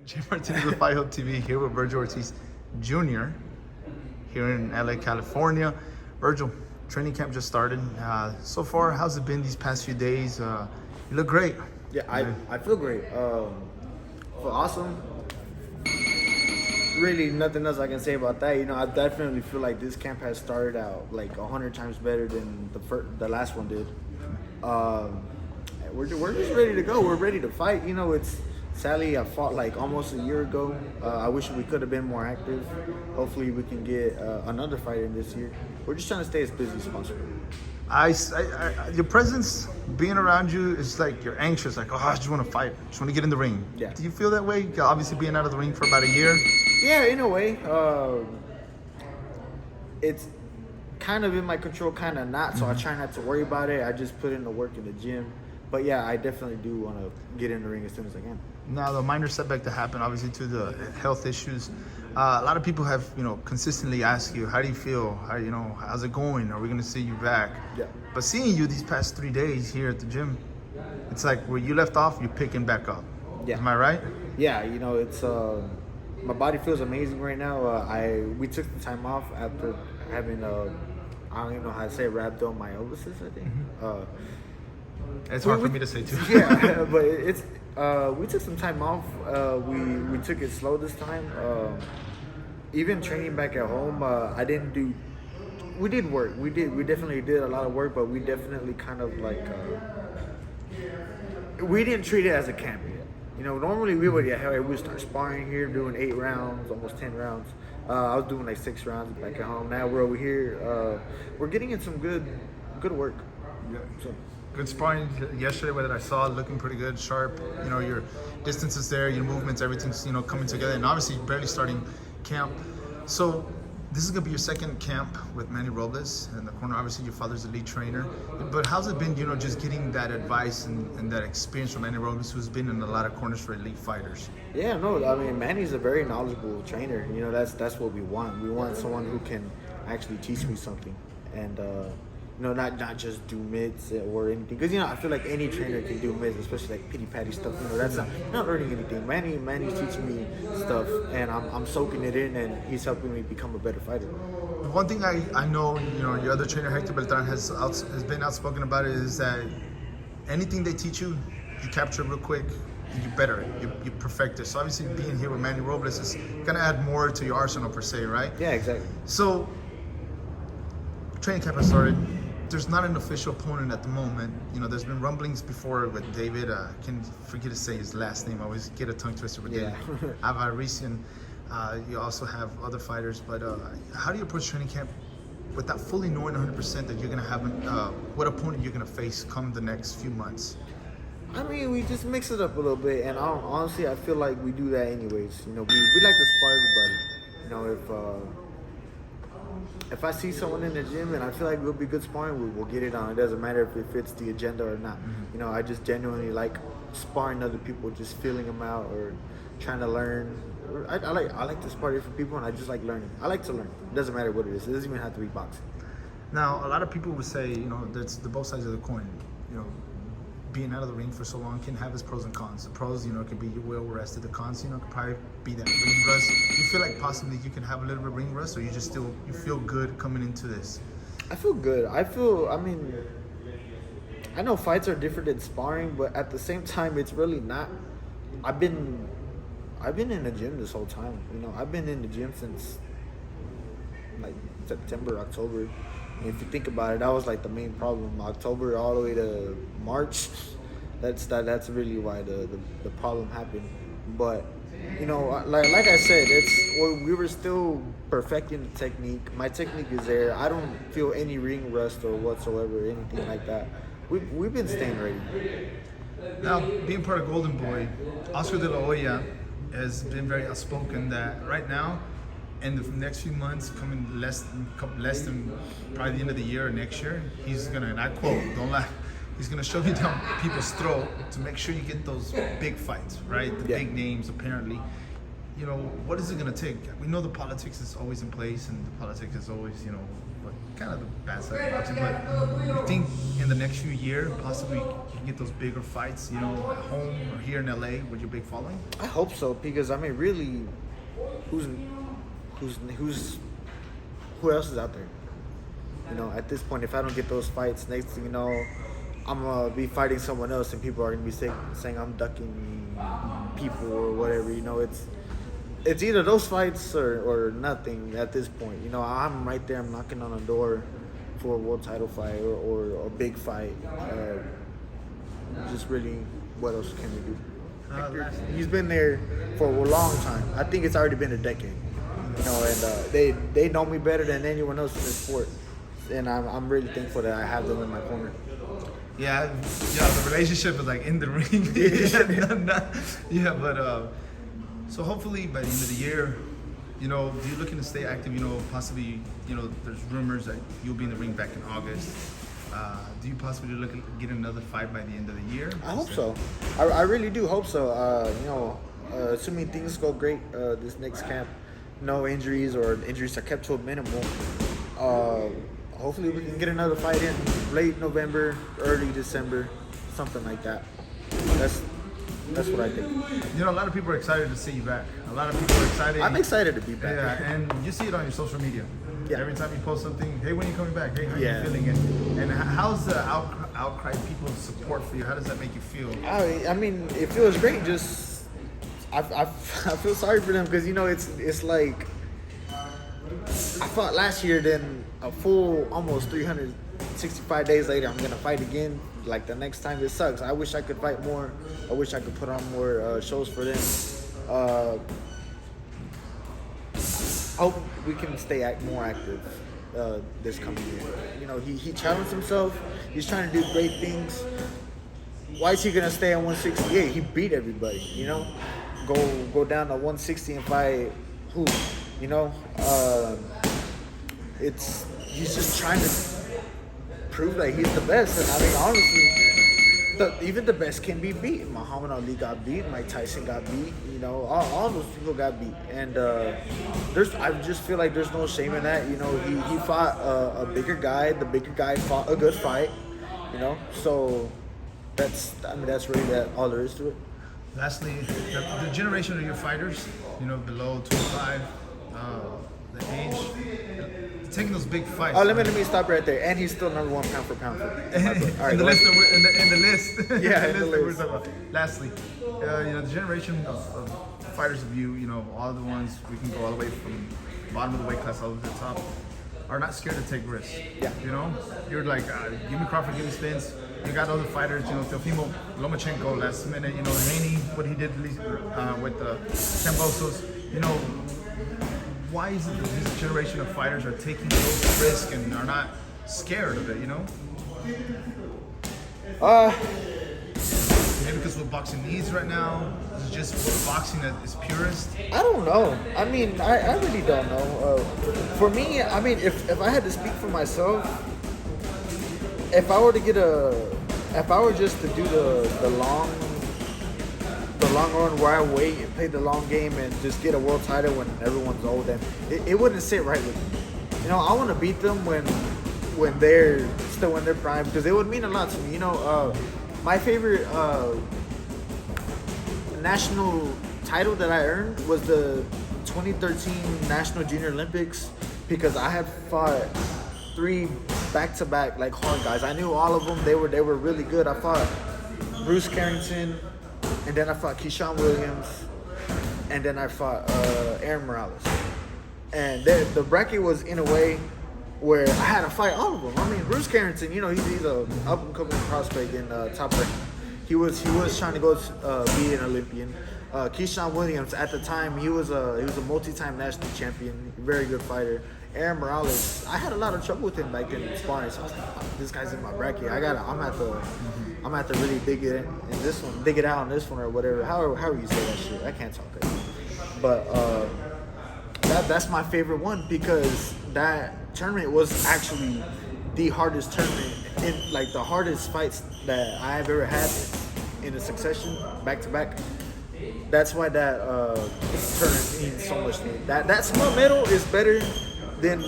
Jay Martinez with Fight Hub TV here with Vergil Ortiz Jr. here in LA, California. Vergil, training camp just started. So far, how's it been these past few days? You look great. Yeah, I feel great. Feel awesome. Really, nothing else I can say about that. You know, I definitely feel like this camp has started out like 100 times better than the last one did. We're just ready to go. We're ready to fight. You know, sadly I fought like almost a year ago. I wish we could have been more active. Hopefully we can get another fight in this year. We're just trying to stay as busy as possible. Your presence, being around you, is like you're anxious. Like, oh, I just want to fight. I just want to get in the ring. Yeah. Do you feel that way? Obviously, being out of the ring for about a year. Yeah, in a way. It's kind of in my control, kind of not. So I try not to worry about it. I just put in the work in the gym. But yeah, I definitely do want to get in the ring as soon as I can. Now, the minor setback that happened, obviously, to the health issues. A lot of people have, consistently asked you, how do you feel? How's it going? Are we going to see you back? Yeah. But seeing you these past 3 days here at the gym, it's like where you left off, you're picking back up. Yeah. Am I right? Yeah, it's my body feels amazing right now. We took the time off after having I don't even know how to say rhabdomyolysis, I think. It's hard for me to say too. Yeah, but we took some time off. We took it slow this time. Even training back at home, we did work. We definitely did a lot of work, but we definitely kind of like we didn't treat it as a camp yet. Normally we would start sparring here, doing 8 rounds, almost 10 rounds. I was doing like 6 rounds back at home. Now we're over here. We're getting in some good work. Yeah. So. Good sparring yesterday, what I saw, looking pretty good, sharp. Your distance is there, your movements, everything's coming together, and obviously you're barely starting camp. So this is gonna be your second camp with Manny Robles in the corner. Obviously your father's the lead trainer, but how's it been, just getting that advice and that experience from Manny Robles, who's been in a lot of corners for elite fighters? Yeah, no, I mean, Manny's a very knowledgeable trainer. That's what we want. We want someone who can actually teach me something, and not just do mids or anything. Because I feel like any trainer can do mids, especially like pity patty stuff. That's not learning anything. Manny's teaching me stuff, and I'm soaking it in, and he's helping me become a better fighter. The one thing I know, your other trainer Hector Beltran has been outspoken about it, is that anything they teach you, you capture real quick. You better it. You perfect it. So obviously being here with Manny Robles is gonna add more to your arsenal per se, right? Yeah, exactly. So training camp has started. There's not an official opponent at the moment. There's been rumblings before with David. I can forget to say his last name. I always get a tongue twister with David. Avarician. You also have other fighters. But how do you approach training camp without fully knowing 100% that you're going to have what opponent you're going to face come the next few months? I mean, we just mix it up a little bit. And honestly, I feel like we do that anyways. We like to spar everybody. If I see someone in the gym and I feel like we'll be good sparring, we'll get it on. It doesn't matter if it fits the agenda or not. I just genuinely like sparring other people, just feeling them out or trying to learn. I like to spar different people, and I just like learning. I like to learn. It doesn't matter what it is. It doesn't even have to be boxing. Now, a lot of people would say, that's the both sides of the coin. Being out of the ring for so long can have its pros and cons. The pros, it could be you well rested. The cons, could probably be that ring rust. Do you feel like possibly you can have a little bit of ring rust, or you feel good coming into this? I feel good. I know fights are different than sparring, but at the same time, it's really not. I've been in the gym this whole time. I've been in the gym since like September, October. If you think about it, that was like the main problem. October all the way to March. That's really why the problem happened. But like I said, we were still perfecting the technique. My technique is there. I don't feel any ring rust or whatsoever, anything like that. We've been staying ready. Now, being part of Golden Boy, Oscar De La Hoya has been very outspoken that right now, in the next few months, coming less than probably the end of the year or next year, he's gonna, and I quote, don't laugh, he's gonna shove you down people's throat to make sure you get those big fights, right? The big names, apparently. What is it gonna take? We know the politics is always in place, and the politics is always, what kind of the bad side of boxing. But you think in the next few years, possibly you can get those bigger fights, you know, at home or here in LA with your big following? I hope so, because I mean, really, who else is out there? You know, at this point, if I don't get those fights, next thing you know, I'm gonna be fighting someone else, and people are gonna be saying I'm ducking people or whatever. You know, it's either those fights or nothing at this point. You know, I'm right there. I'm knocking on a door for a world title fight or a big fight. Just really, what else can we do? Hector, he's been there for a long time. I think it's already been a decade. You know, and they know me better than anyone else in the sport, and I'm really thankful that I have them in my corner. Yeah, the relationship is like in the ring. But so hopefully by the end of the year, you know, do you looking to stay active? You know, possibly, you know, there's rumors that you'll be in the ring back in August. Do you possibly look at getting another fight by the end of the year? I hope so. I really do hope so. You know, assuming things go great this next camp, no injuries or injuries are kept to a minimum. Hopefully we can get another fight in late November, early December, something like that. That's what I think. You know, a lot of people are excited to see you back. A lot of people are excited. I'm excited to be back. Yeah, and you see it on your social media. Yeah. Every time you post something, hey, when are you coming back? Hey, how are Yeah. you feeling? And how's the outcry, people's support for you? How does that make you feel? I mean, it feels great. Just I feel sorry for them, because you know it's like I fought last year, then a full almost 365 days later I'm gonna fight again. Like the next time, it sucks. I wish I could fight more. I wish I could put on more shows for them. I hope we can stay more active this coming year. You know, he challenged himself. He's trying to do great things. Why is he gonna stay at 168? He beat everybody. You know, go down to 160 and fight who? You know, he's just trying to prove that he's the best. And I mean, honestly, even the best can be beat. Muhammad Ali got beat. Mike Tyson got beat. You know, all those people got beat. And I just feel like there's no shame in that. You know, he fought a bigger guy. The bigger guy fought a good fight. You know, so that's really all there is to it. Lastly, the generation of your fighters, you know, below 25, the age, taking those big fights. Oh, let me stop right there. And he's still number one pound for pound. All right, in the list. Yeah, in the list. We're talking about. Lastly, you know, the generation of fighters of you know, all the ones, we can go all the way from bottom of the weight class all the way to the top, are not scared to take risks. Yeah. You know, you're like, give me Crawford, give me Spence. You got other fighters, you know, Teofimo Lomachenko last minute, you know, Haney, what he did with Cambosos. You know, why is it that this generation of fighters are taking those risks and are not scared of it, you know? Maybe because what boxing needs right now is just what boxing is purest. I don't know. I mean, I really don't know. For me, I mean, if I had to speak for myself, if I were just to do the long run where I wait and play the long game and just get a world title when everyone's old, then it wouldn't sit right with me. You know, I want to beat them when they're still in their prime, because it would mean a lot to me. You know, my favorite national title that I earned was the 2013 National Junior Olympics, because I had fought 3 back-to-back like hard guys. I knew all of them. They were really good. I fought Bruce Carrington, and then I fought Keyshawn Williams, and then I fought Aaron Morales. And the bracket was in a way where I had to fight all of them. I mean, Bruce Carrington, you know, he's a up-and-coming prospect in Top Rank. He was trying to go be an Olympian. Keyshawn Williams, at the time, he was a multi-time national champion, very good fighter. Aaron Morales, I had a lot of trouble with him back then in sparring. So I was like, oh, this guy's in my bracket. I'm gonna have to really dig it in this one, dig it out on this one or whatever. However you say that shit, I can't talk it. But that's my favorite one, because that tournament was actually the hardest tournament, in like the hardest fights that I've ever had in a succession, back to back. That's why that tournament means so much to me. That small medal is better than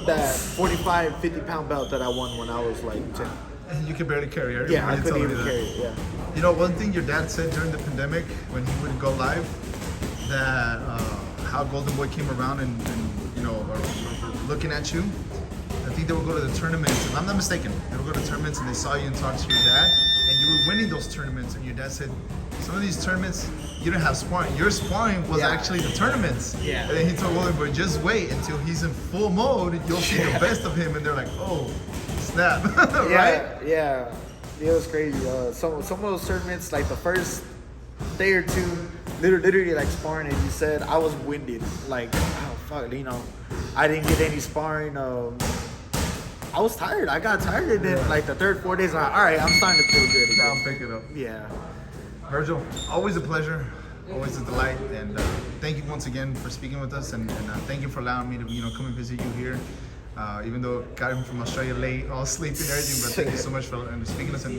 that 45, 50-pound belt that I won when I was like 10. And you could barely carry it. Yeah, I Everybody couldn't told me even that. carry it. Yeah. You know, one thing your dad said during the pandemic when he would go live, that how Golden Boy came around and you know, are looking at you. I think they would go to the tournaments, if I'm not mistaken. They would go to tournaments and they saw you and talked to your dad, and you were winning those tournaments. And your dad said, some of these tournaments, you didn't have sparring. Your sparring was actually the tournaments. Yeah. And then he told Golden Boy, just wait until he's in full mode. You'll see the best of him. And they're like, oh, snap, right? Yeah. It was crazy. Some of those tournaments, like the first day or two, literally like sparring, and you said I was winded. Like, oh fuck, you know, I didn't get any sparring. I was tired. I got tired, and then like the third, 4 days, I'm like, all right, I'm starting to feel good again. Now pick it up. Yeah. Vergil, always a pleasure, always a delight, and thank you once again for speaking with us, and thank you for allowing me to come and visit you here. Even though I got him from Australia late, all asleep and everything, but thank you so much for speaking to us. And